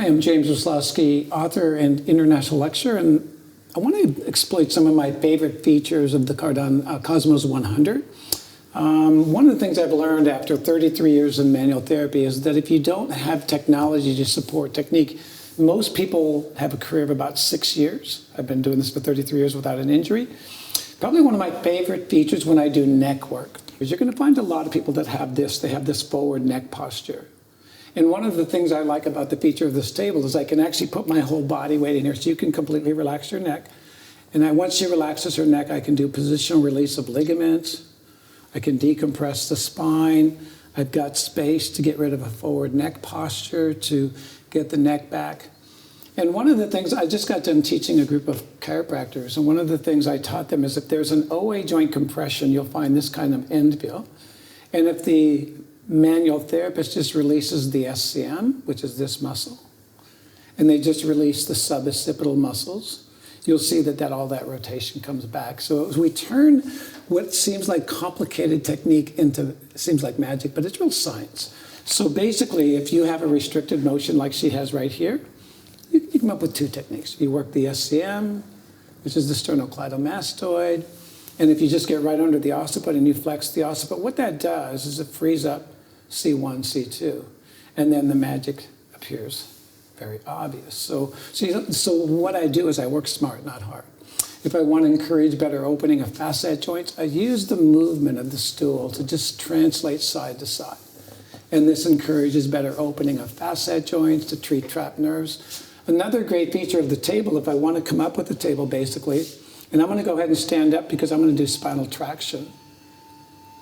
am James Waslaski, author and international lecturer, and I want to exploit some of my favorite features of the Cardon Cosmos 100. One of the things I've learned after 33 years in manual therapy is that if you don't have technology to support technique, most people have a career of about 6 years. I've been doing this for 33 years without an injury. Probably one of my favorite features when I do neck work is you're going to find a lot of people that have this. They have this forward neck posture. And one of the things I like about the feature of this table is I can actually put my whole body weight in here so you can completely relax your neck. And once she relaxes her neck, I can do positional release of ligaments. I can decompress the spine. I've got space to get rid of a forward neck posture to get the neck back. And one of the things, I just got done teaching a group of chiropractors, and one of the things I taught them is if there's an OA joint compression, you'll find this kind of end feel. And if the manual therapist just releases the SCM, which is this muscle, and they just release the suboccipital muscles, you'll see that all that rotation comes back. So as we turn what seems like complicated technique into, seems like magic, but it's real science. So basically, if you have a restricted motion like she has right here, you come up with two techniques. You work the SCM, which is the sternocleidomastoid, and if you just get right under the occiput and you flex the occiput, what that does is it frees up C1, C2, and then the magic appears very obvious. So what I do is I work smart, not hard. If I want to encourage better opening of facet joints, I use the movement of the stool to just translate side to side. And this encourages better opening of facet joints to treat trapped nerves. Another great feature of the table, if I want to come up with the table basically, and I'm going to go ahead and stand up because I'm going to do spinal traction.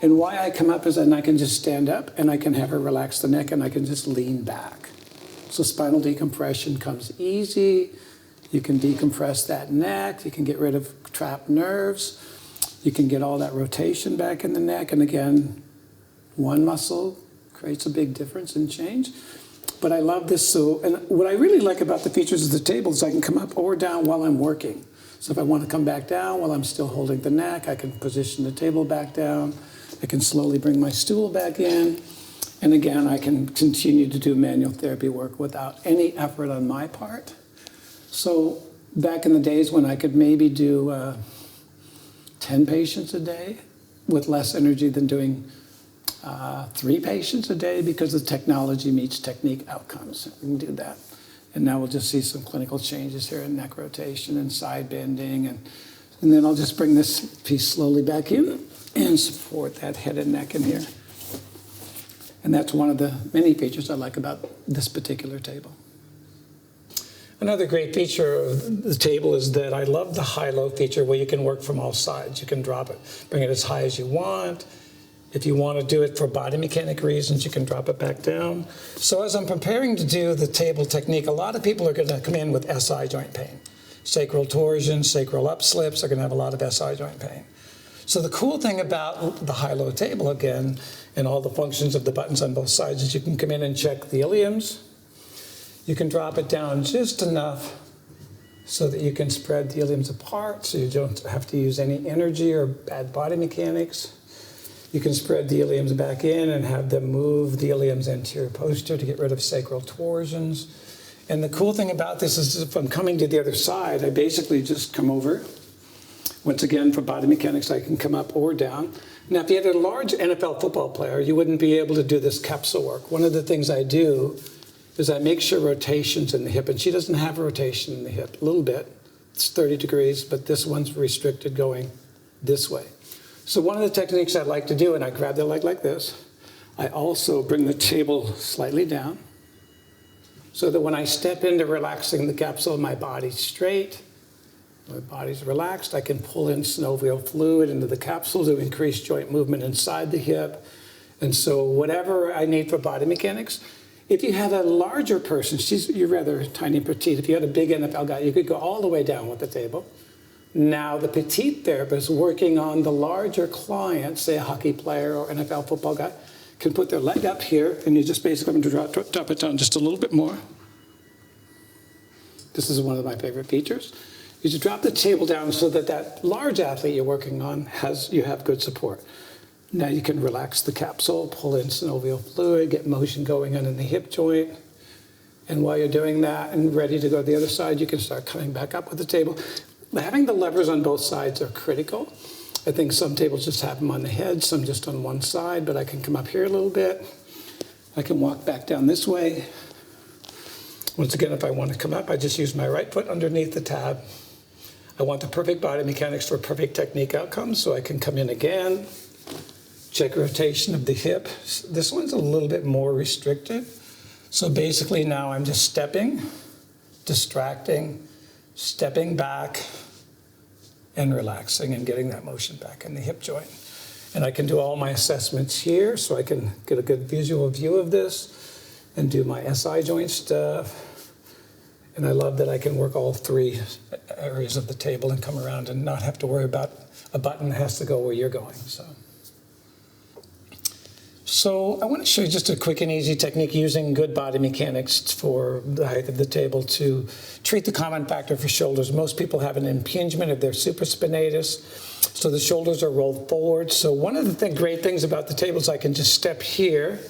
And why I come up is that I can just stand up and I can have her relax the neck and I can just lean back. So spinal decompression comes easy. You can decompress that neck. You can get rid of trapped nerves. You can get all that rotation back in the neck. And again, one muscle creates a big difference and change. But I love this. So, and what I really like about the features of the table is I can come up or down while I'm working. So if I want to come back down while I'm still holding the neck, I can position the table back down. I can slowly bring my stool back in. And again, I can continue to do manual therapy work without any effort on my part. So back in the days when I could maybe do 10 patients a day with less energy than doing 3 patients a day because the technology meets technique outcomes. We can do that. And now we'll just see some clinical changes here in neck rotation and side bending. And then I'll just bring this piece slowly back in and support that head and neck in here. And that's one of the many features I like about this particular table. Another great feature of the table is that I love the high-low feature where you can work from all sides. You can drop it, bring it as high as you want. If you want to do it for body mechanic reasons, you can drop it back down. So as I'm preparing to do the table technique, a lot of people are going to come in with SI joint pain. Sacral torsion, sacral upslips are going to have a lot of SI joint pain. So the cool thing about the high-low table, again, and all the functions of the buttons on both sides is you can come in and check the iliums. You can drop it down just enough so that you can spread the iliums apart so you don't have to use any energy or bad body mechanics. You can spread the iliums back in and have them move the iliums anterior posterior to get rid of sacral torsions. And the cool thing about this is if I'm coming to the other side, I basically just come over. Once again, for body mechanics, I can come up or down. Now, if you had a large NFL football player, you wouldn't be able to do this capsule work. One of the things I do is I make sure rotation's in the hip, and she doesn't have a rotation in the hip, a little bit. It's 30 degrees, but this one's restricted going this way. So one of the techniques I like to do, and I grab the leg like this, I also bring the table slightly down so that when I step into relaxing the capsule, my body's straight, my body's relaxed, I can pull in synovial fluid into the capsule to increase joint movement inside the hip. And so whatever I need for body mechanics, if you have a larger person, you're rather tiny and petite, if you had a big NFL guy, you could go all the way down with the table. Now the petite therapist working on the larger client, say a hockey player or NFL football guy, can put their leg up here and you just basically drop it down just a little bit more. This is one of my favorite features. You just drop the table down so that that large athlete you're working on you have good support. Now you can relax the capsule, pull in synovial fluid, get motion going on in the hip joint. And while you're doing that and ready to go to the other side, you can start coming back up with the table. Having the levers on both sides are critical. I think some tables just have them on the head, some just on one side, but I can come up here a little bit. I can walk back down this way. Once again, if I want to come up, I just use my right foot underneath the tab. I want the perfect body mechanics for perfect technique outcomes, so I can come in again, check rotation of the hip. This one's a little bit more restricted. So basically now I'm just stepping, distracting, stepping back, and relaxing and getting that motion back in the hip joint. And I can do all my assessments here, so I can get a good visual view of this and do my SI joint stuff. And I love that I can work all three areas of the table and come around and not have to worry about a button that has to go where you're going. So I want to show you just a quick and easy technique using good body mechanics for the height of the table to treat the common factor for shoulders. Most people have an impingement of their supraspinatus, so the shoulders are rolled forward. So one of the great things about the table is I can just step here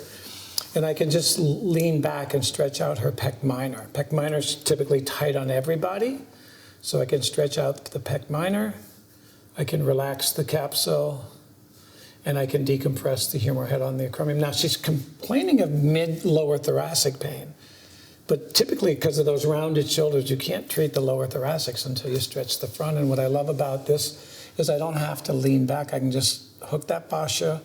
and I can just lean back and stretch out her pec minor. Pec minor is typically tight on everybody, so I can stretch out the pec minor, I can relax the capsule, and I can decompress the humeral head on the acromion. Now she's complaining of mid-lower thoracic pain, but typically because of those rounded shoulders, you can't treat the lower thoracics until you stretch the front. And what I love about this is I don't have to lean back. I can just hook that fascia,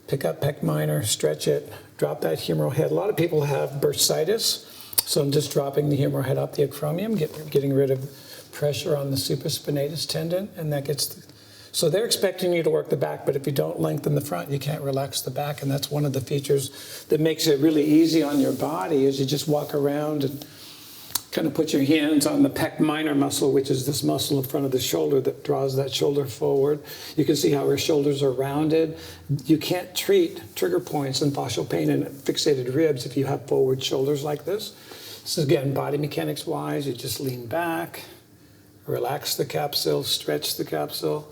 pick up pec minor, stretch it, drop that humeral head. A lot of people have bursitis, so I'm just dropping the humeral head up the acromion, getting rid of pressure on the supraspinatus tendon, and that gets so they're expecting you to work the back, but if you don't lengthen the front, you can't relax the back, and that's one of the features that makes it really easy on your body is you just walk around and kind of put your hands on the pec minor muscle, which is this muscle in front of the shoulder that draws that shoulder forward. You can see how her shoulders are rounded. You can't treat trigger points and fascial pain and fixated ribs if you have forward shoulders like this. So again, body mechanics wise, you just lean back, relax the capsule, stretch the capsule,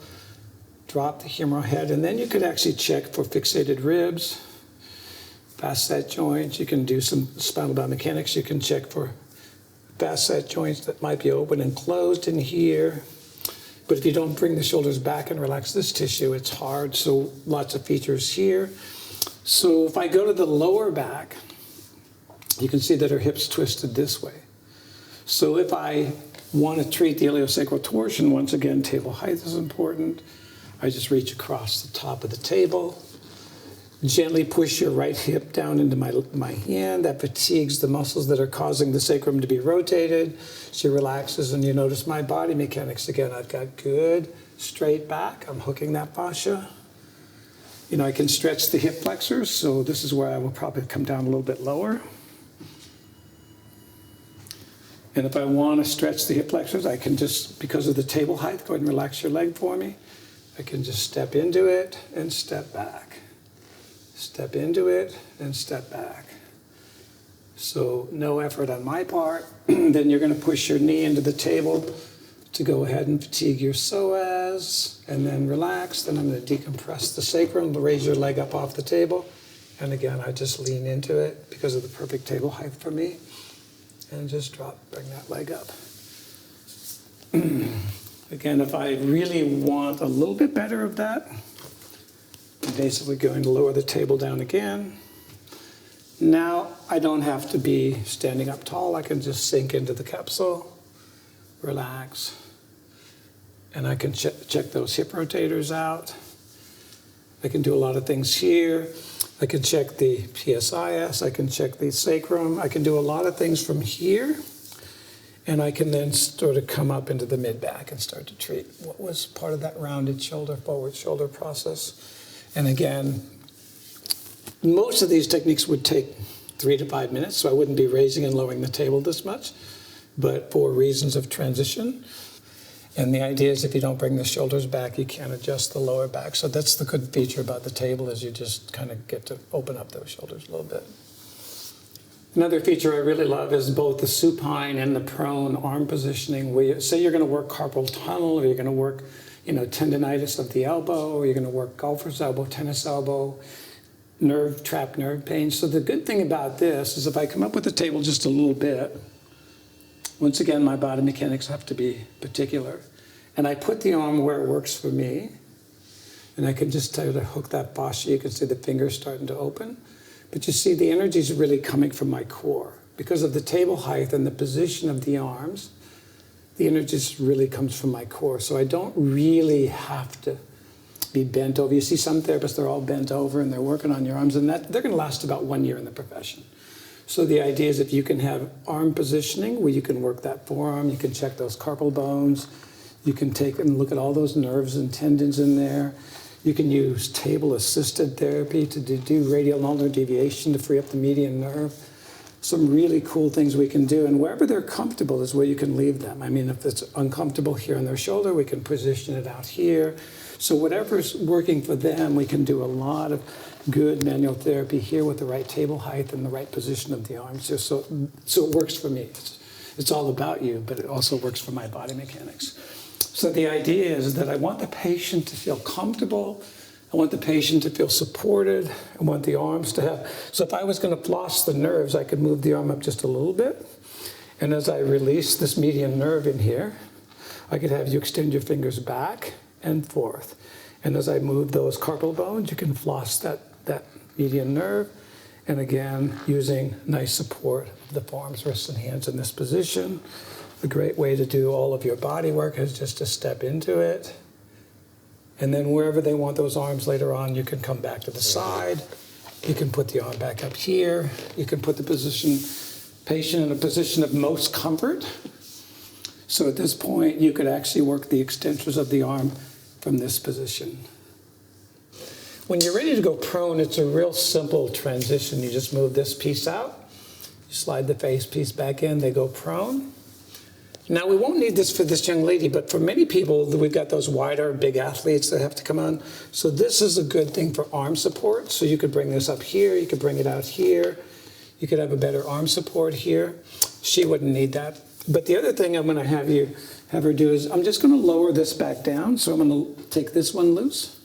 drop the humeral head, and then you could actually check for fixated ribs, facet joints. You can do some spinal biomechanics. You can check for facet joints that might be open and closed in here. But if you don't bring the shoulders back and relax this tissue, it's hard. So lots of features here. So if I go to the lower back, you can see that her hip's twisted this way. So if I want to treat the iliosacral torsion, once again, table height is important. I just reach across the top of the table, gently push your right hip down into my hand. That fatigues the muscles that are causing the sacrum to be rotated. She relaxes, and you notice my body mechanics again. I've got good straight back. I'm hooking that fascia. You know, I can stretch the hip flexors, so this is where I will probably come down a little bit lower. And if I want to stretch the hip flexors, I can just, because of the table height, go ahead and relax your leg for me. I can just step into it and step back. Step into it and step back. So no effort on my part. Then you're going to push your knee into the table to go ahead and fatigue your psoas, and then relax. Then I'm going to decompress the sacrum, raise your leg up off the table. And again, I just lean into it because of the perfect table height for me. And just drop, bring that leg up. Again, if I really want a little bit better of that, I'm basically going to lower the table down again. Now I don't have to be standing up tall. I can just sink into the capsule, relax, and I can check those hip rotators out. I can do a lot of things here. I can check the PSIS, I can check the sacrum. I can do a lot of things from here. And I can then sort of come up into the mid-back and start to treat what was part of that rounded shoulder, forward shoulder process. And again, most of these techniques would take 3 to 5 minutes, so I wouldn't be raising and lowering the table this much, but for reasons of transition. And the idea is if you don't bring the shoulders back, you can't adjust the lower back. So that's the good feature about the table is you just kind of get to open up those shoulders a little bit. Another feature I really love is both the supine and the prone arm positioning. Where say you're going to work carpal tunnel, or you're going to work, tendonitis of the elbow, or you're going to work golfer's elbow, tennis elbow. trapped nerve pain. So the good thing about this is if I come up with the table just a little bit, once again, my body mechanics have to be particular. And I put the arm where it works for me. And I can just try to hook that fascia. You can see the fingers starting to open. But you see the energy is really coming from my core. Because of the table height and the position of the arms, the energy just really comes from my core. So I don't really have to be bent over. You see some therapists, they're all bent over and they're working on your arms, and they're going to last about 1 year in the profession. So the idea is if you can have arm positioning where you can work that forearm, you can check those carpal bones, you can take and look at all those nerves and tendons in there. You can use table-assisted therapy to do radial ulnar deviation to free up the median nerve. Some really cool things we can do, and wherever they're comfortable is where you can leave them. I mean, if it's uncomfortable here on their shoulder, we can position it out here. So whatever's working for them, we can do a lot of good manual therapy here with the right table height and the right position of the arms, just so it works for me. It's all about you, but it also works for my body mechanics. So the idea is that I want the patient to feel comfortable. I want the patient to feel supported. I want the arms to have, so if I was going to floss the nerves, I could move the arm up just a little bit. And as I release this median nerve in here, I could have you extend your fingers back and forth. And as I move those carpal bones, you can floss that median nerve. And again, using nice support of the forearms, wrists, and hands in this position. A great way to do all of your body work is just to step into it. And then wherever they want those arms later on, you can come back to the side. You can put the arm back up here. You can put the patient in a position of most comfort. So at this point, you could actually work the extensors of the arm from this position. When you're ready to go prone, it's a real simple transition. You just move this piece out. You slide the face piece back in. They go prone. Now, we won't need this for this young lady, but for many people, we've got those wider, big athletes that have to come on. So this is a good thing for arm support. So you could bring this up here. You could bring it out here. You could have a better arm support here. She wouldn't need that. But the other thing I'm going to have her do is I'm just going to lower this back down. So I'm going to take this one loose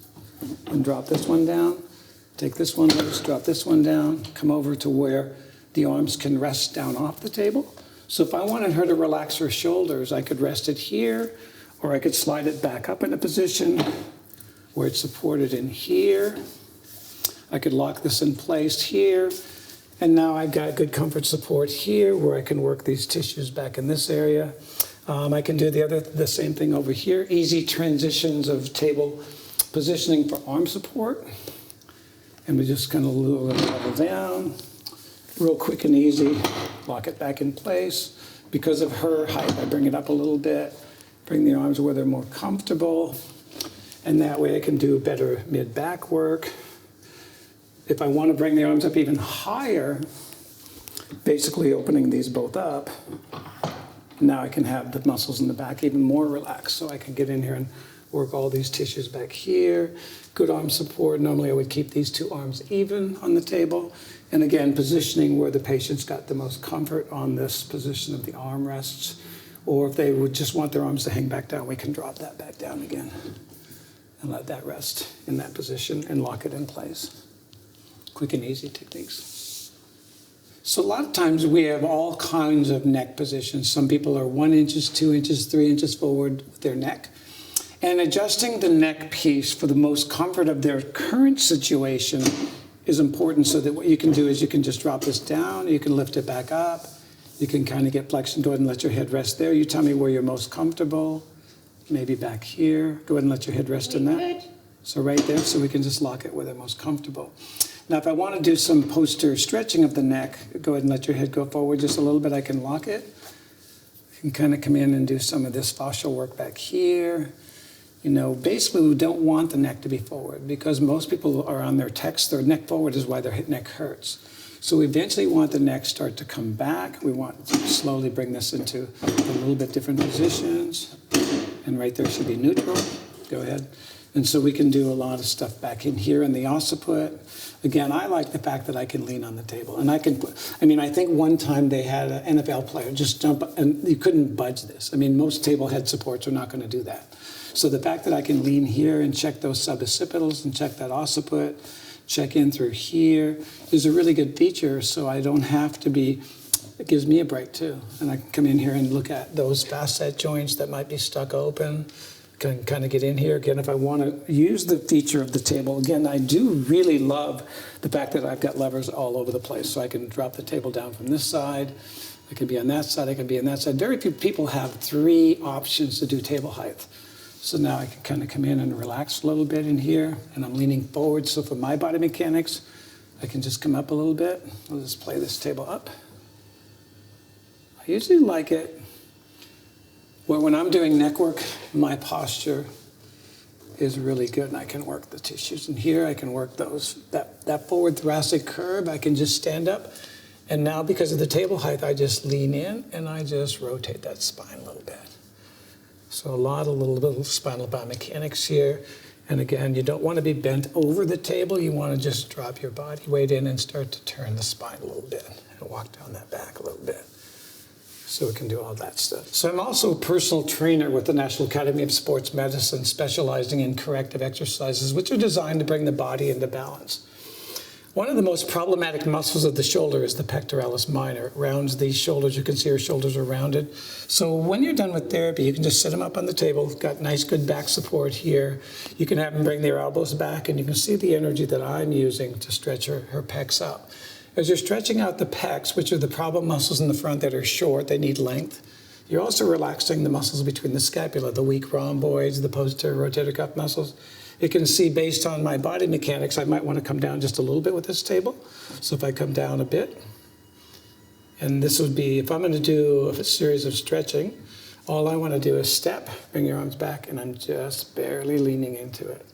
and drop this one down. Take this one loose, drop this one down, come over to where the arms can rest down off the table. So if I wanted her to relax her shoulders, I could rest it here, or I could slide it back up in a position where it's supported in here. I could lock this in place here. And now I've got good comfort support here where I can work these tissues back in this area. I can do the same thing over here. Easy transitions of table positioning for arm support. And we just kind of level down. Real quick and easy. Lock it back in place. Because of her height, I bring it up a little bit. Bring the arms where they're more comfortable. And that way I can do better mid-back work. If I want to bring the arms up even higher, basically opening these both up, now I can have the muscles in the back even more relaxed. So I can get in here and work all these tissues back here. Good arm support. Normally I would keep these two arms even on the table. And again, positioning where the patient's got the most comfort on this position of the arm rests. Or if they would just want their arms to hang back down, we can drop that back down again and let that rest in that position and lock it in place. Quick and easy techniques. So a lot of times we have all kinds of neck positions. Some people are 1 inch, 2 inches, 3 inches forward with their neck. And adjusting the neck piece for the most comfort of their current situation is important, so that what you can do is you can just drop this down, you can lift it back up, you can kind of get flexion. Go ahead and let your head rest there. You tell me where you're most comfortable. Maybe back here. Go ahead and let your head rest in that. So right there, so we can just lock it where they're most comfortable. Now, if I want to do some posterior stretching of the neck, go ahead and let your head go forward just a little bit. I can lock it. You can kind of come in and do some of this fascial work back here. You know, basically, we don't want the neck to be forward because most people are on their text. Their neck forward is why their neck hurts. So we eventually want the neck start to come back. We want to slowly bring this into a little bit different positions. And right there should be neutral. Go ahead. And so we can do a lot of stuff back in here in the occiput. Again, I like the fact that I can lean on the table. And I can put, I think one time they had an NFL player just jump, and you couldn't budge this. I mean, most table head supports are not going to do that. So the fact that I can lean here and check those suboccipitals and check that occiput, check in through here is a really good feature, so I don't have to be, it gives me a break too. And I can come in here and look at those facet joints that might be stuck open. Can kind of get in here. Again, if I want to use the feature of the table, again, I do really love the fact that I've got levers all over the place. So I can drop the table down from this side. I can be on that side. I can be on that side. Very few people have 3 options to do table height. So now I can kind of come in and relax a little bit in here, and I'm leaning forward. So for my body mechanics, I can just come up a little bit. I'll just play this table up. I usually like it where when I'm doing neck work, my posture is really good, and I can work the tissues in here. I can work that forward thoracic curve. I can just stand up. And now because of the table height, I just lean in and I just rotate that spine a little bit. So a lot of little spinal biomechanics here. And again, you don't want to be bent over the table. You want to just drop your body weight in and start to turn the spine a little bit and walk down that back a little bit. So we can do all that stuff. So I'm also a personal trainer with the National Academy of Sports Medicine, specializing in corrective exercises, which are designed to bring the body into balance. One of the most problematic muscles of the shoulder is the pectoralis minor. It rounds these shoulders. You can see your shoulders are rounded. So when you're done with therapy, you can just sit them up on the table. Got nice, good back support here. You can have them bring their elbows back, and you can see the energy that I'm using to stretch her pecs out. As you're stretching out the pecs, which are the problem muscles in the front that are short, they need length, you're also relaxing the muscles between the scapula, the weak rhomboids, the posterior rotator cuff muscles. You can see based on my body mechanics, I might want to come down just a little bit with this table. So if I come down a bit, and this would be, if I'm going to do a series of stretching, all I want to do is step, bring your arms back, and I'm just barely leaning into it.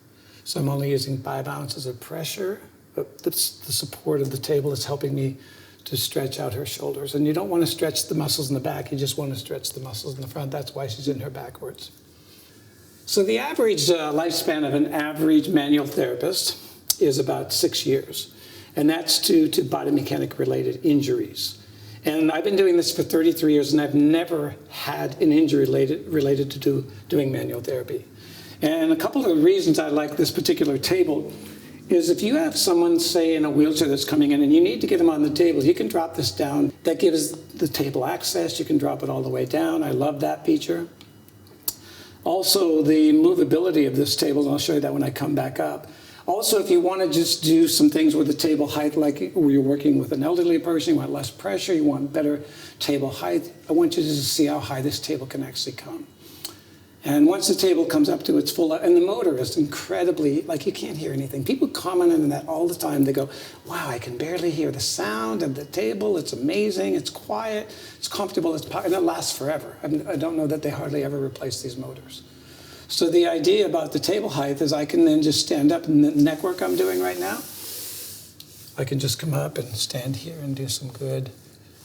So I'm only using 5 ounces of pressure, but the support of the table is helping me to stretch out her shoulders. And you don't want to stretch the muscles in the back, you just want to stretch the muscles in the front. That's why she's in her backwards. So the average lifespan of an average manual therapist is about 6 years. And that's due to body mechanic related injuries. And I've been doing this for 33 years, and I've never had an injury related to doing manual therapy. And a couple of reasons I like this particular table is if you have someone, say, in a wheelchair that's coming in and you need to get them on the table, you can drop this down. That gives the table access. You can drop it all the way down. I love that feature. Also, the movability of this table, and I'll show you that when I come back up. Also, if you want to just do some things with the table height, like you're working with an elderly person, you want less pressure, you want better table height, I want you to just see how high this table can actually come. And once the table comes up to its full, and the motor is incredibly, like you can't hear anything. People comment on that all the time. They go, wow, I can barely hear the sound of the table. It's amazing. It's quiet. It's comfortable. It's powerful. And it lasts forever. I don't know that they hardly ever replace these motors. So the idea about the table height is I can then just stand up, and the neck work I'm doing right now, I can just come up and stand here and do some good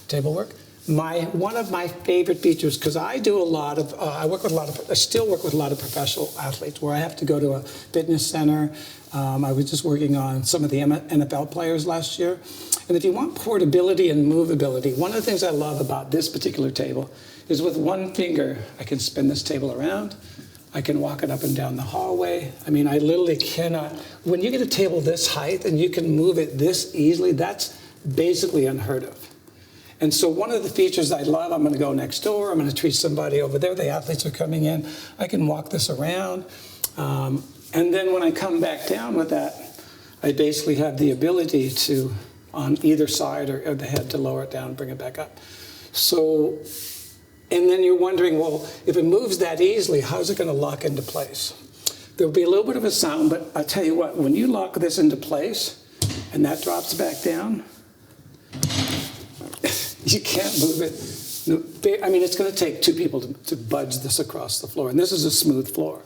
table work. One of my favorite features, because I do a lot of, I still work with a lot of professional athletes where I have to go to a fitness center. I was just working on some of the NFL players last year. And if you want portability and movability, one of the things I love about this particular table is with one finger, I can spin this table around. I can walk it up and down the hallway. I mean, I literally cannot, when you get a table this height and you can move it this easily, that's basically unheard of. And so one of the features I love, I'm going to go next door, I'm going to treat somebody over there, the athletes are coming in, I can walk this around. And then when I come back down with that, I basically have the ability to, on either side or the head, to lower it down and bring it back up. So, and then you're wondering, well, if it moves that easily, how's it going to lock into place? There'll be a little bit of a sound, but I tell you what, when you lock this into place and that drops back down, you can't move it. I mean, it's going to take 2 people to budge this across the floor, and this is a smooth floor.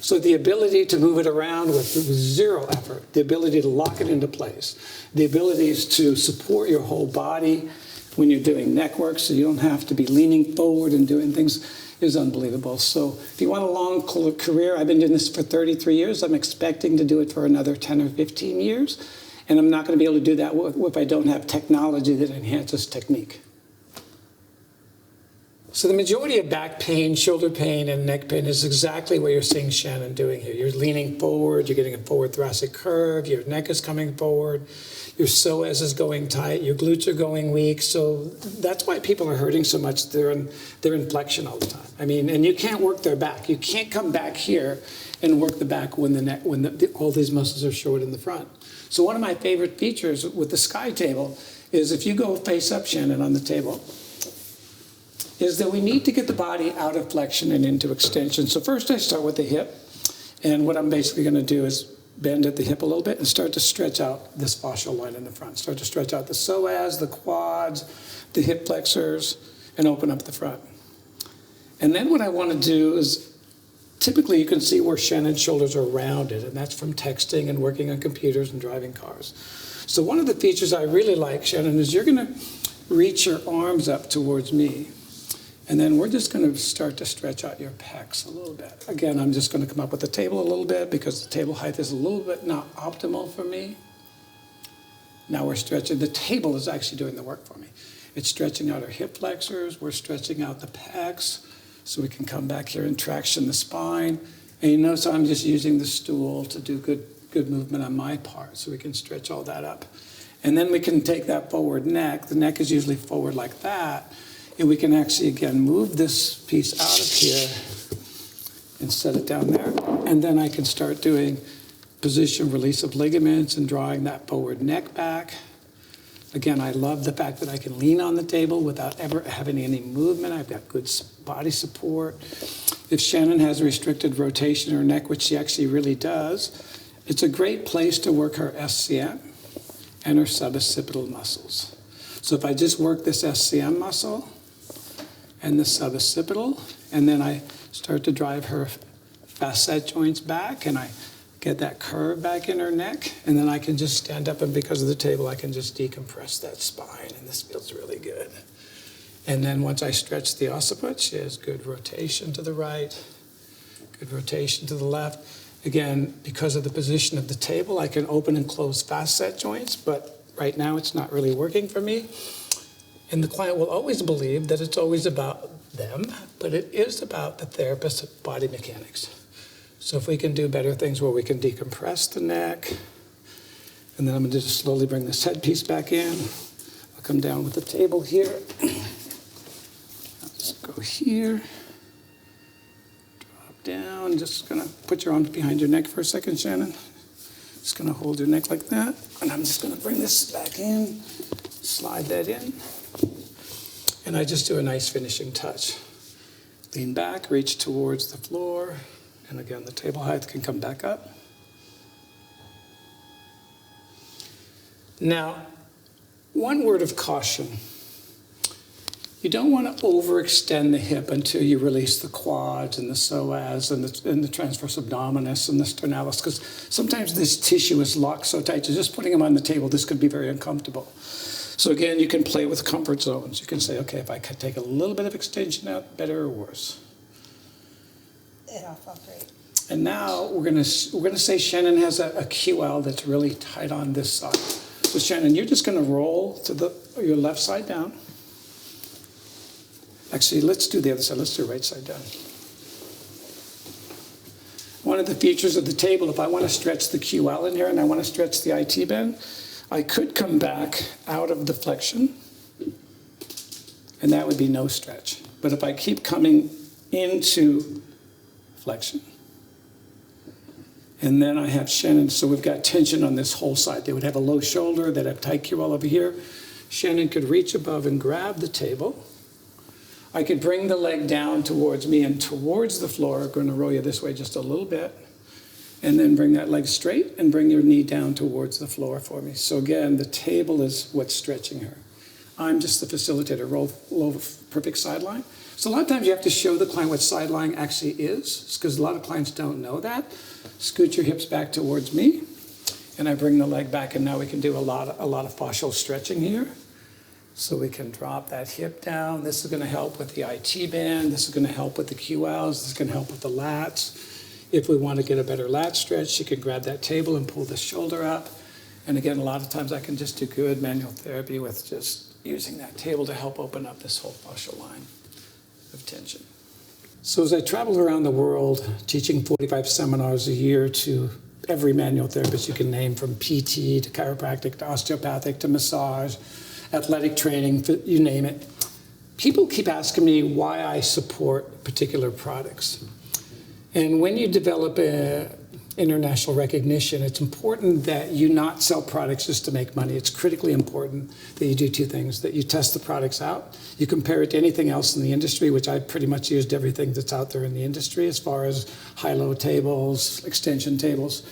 So the ability to move it around with 0 effort, the ability to lock it into place, the abilities to support your whole body when you're doing neck work so you don't have to be leaning forward and doing things is unbelievable. So if you want a long career, I've been doing this for 33 years. I'm expecting to do it for another 10 or 15 years. And I'm not going to be able to do that if I don't have technology that enhances technique. So the majority of back pain, shoulder pain, and neck pain is exactly what you're seeing Shannon doing here. You're leaning forward, you're getting a forward thoracic curve, your neck is coming forward, your psoas is going tight, your glutes are going weak. So that's why people are hurting so much. They're in flexion all the time. I mean, and you can't work their back. You can't come back here and work the back when all these muscles are short in the front. So one of my favorite features with the Sky table is if you go face up, Shannon, on the table, is that we need to get the body out of flexion and into extension. So first I start with the hip, and what I'm basically going to do is bend at the hip a little bit and start to stretch out this fascial line in the front. Start to stretch out the psoas, the quads, the hip flexors, and open up the front. And then what I want to do is, typically you can see where Shannon's shoulders are rounded, and that's from texting and working on computers and driving cars. So one of the features I really like, Shannon, is you're going to reach your arms up towards me. And then we're just going to start to stretch out your pecs a little bit. Again, I'm just going to come up with the table a little bit because the table height is a little bit not optimal for me. Now we're stretching. The table is actually doing the work for me. It's stretching out our hip flexors. We're stretching out the pecs so we can come back here and traction the spine. And you notice I'm just using the stool to do good movement on my part so we can stretch all that up. And then we can take that forward neck. The neck is usually forward like that. And we can actually, again, move this piece out of here and set it down there. And then I can start doing position release of ligaments and drawing that forward neck back. Again, I love the fact that I can lean on the table without ever having any movement. I've got good body support. If Shannon has restricted rotation in her neck, which she actually really does, it's a great place to work her SCM and her suboccipital muscles. So if I just work this SCM muscle and the suboccipital, and then I start to drive her facet joints back, and I get that curve back in her neck, and then I can just stand up, and because of the table, I can just decompress that spine, and this feels really good. And then once I stretch the occiput, she has good rotation to the right, good rotation to the left. Again, because of the position of the table, I can open and close facet joints, but right now it's not really working for me. And the client will always believe that it's always about them, but it is about the therapist's body mechanics. So if we can do better things where we can decompress the neck, and then I'm going to just slowly bring this headpiece back in. I'll come down with the table here. I'll just go here. Drop down. Just going to put your arms behind your neck for a second, Shannon. Just going to hold your neck like that. And I'm just going to bring this back in, slide that in. And I just do a nice finishing touch. Lean back, reach towards the floor. And again, the table height can come back up. Now, one word of caution. You don't want to overextend the hip until you release the quads and the psoas and the transverse abdominis and the sternalis, because sometimes this tissue is locked so tight, so just putting them on the table, this could be very uncomfortable. So again, you can play with comfort zones. You can say, okay, if I could take a little bit of extension out, better or worse? It all felt great. And now we're gonna say Shannon has a QL that's really tight on this side. So Shannon, you're just gonna roll to your left side down. Actually, let's do the other side. Let's do right side down. One of the features of the table, if I want to stretch the QL in here and I want to stretch the IT bend, I could come back out of the flexion, and that would be no stretch. But if I keep coming into flexion, and then I have Shannon, so we've got tension on this whole side. They would have a low shoulder, they'd have tight QL over here. Shannon could reach above and grab the table. I could bring the leg down towards me and towards the floor. I'm going to roll you this way just a little bit. And then bring that leg straight and bring your knee down towards the floor for me. So again, the table is what's stretching her. I'm just the facilitator. Roll perfect sideline. So a lot of times you have to show the client what sideline actually is, because a lot of clients don't know that. Scoot your hips back towards me, and I bring the leg back, and now we can do a lot of fascial stretching here. So we can drop that hip down. This is going to help with the IT band. This is going to help with the QLs. This is going to help with the lats. If we want to get a better lat stretch, you can grab that table and pull the shoulder up. And again, a lot of times I can just do good manual therapy with just using that table to help open up this whole fascial line. of tension. So as I travel around the world teaching 45 seminars a year to every manual therapist you can name, from PT to chiropractic to osteopathic to massage, athletic training, you name it, people keep asking me why I support particular products. And when you develop international recognition, it's important that you not sell products just to make money. It's critically important that you do two things: that you test the products out, you compare it to anything else in the industry, which I've pretty much used everything that's out there in the industry as far as high-low tables, extension tables.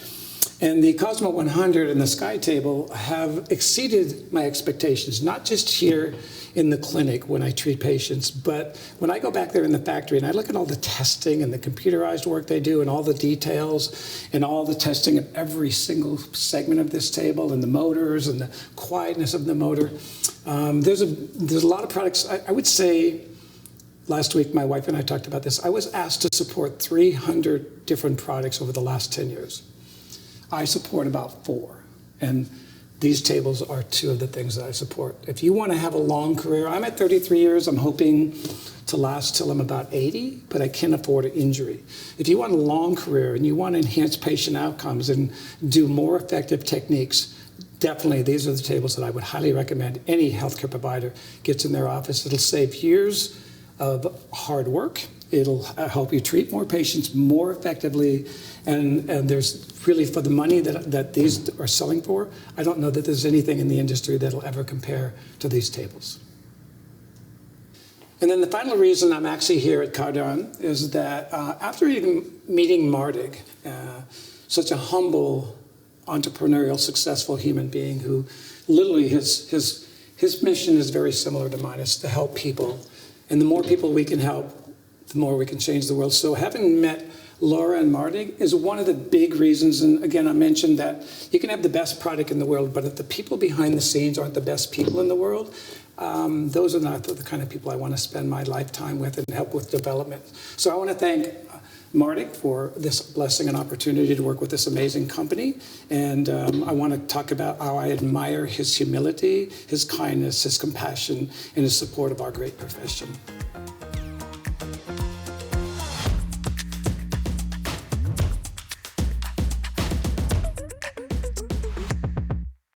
And the Cosmo 100 and the Sky table have exceeded my expectations, not just here in the clinic when I treat patients, but when I go back there in the factory and I look at all the testing and the computerized work they do and all the details and all the testing of every single segment of this table and the motors and the quietness of the motor. There's a lot of products. I would say, last week my wife and I talked about this, I was asked to support 300 different products over the last 10 years. I support about 4. And these tables are 2 of the things that I support. If you want to have a long career, I'm at 33 years. I'm hoping to last till I'm about 80, but I can't afford an injury. If you want a long career and you want to enhance patient outcomes and do more effective techniques, definitely these are the tables that I would highly recommend any healthcare provider gets in their office. It'll save years of hard work. It'll help you treat more patients more effectively. And there's really, for the money that these are selling for, I don't know that there's anything in the industry that'll ever compare to these tables. And then the final reason I'm actually here at Cardon is that after even meeting Mardig, such a humble, entrepreneurial, successful human being who literally his mission is very similar to mine, is to help people. And the more people we can help, the more we can change the world. So having met Laura and Mardig is one of the big reasons. And again, I mentioned that you can have the best product in the world, but if the people behind the scenes aren't the best people in the world, those are not the kind of people I want to spend my lifetime with and help with development. So I want to thank Mardig for this blessing and opportunity to work with this amazing company. And I want to talk about how I admire his humility, his kindness, his compassion, and his support of our great profession.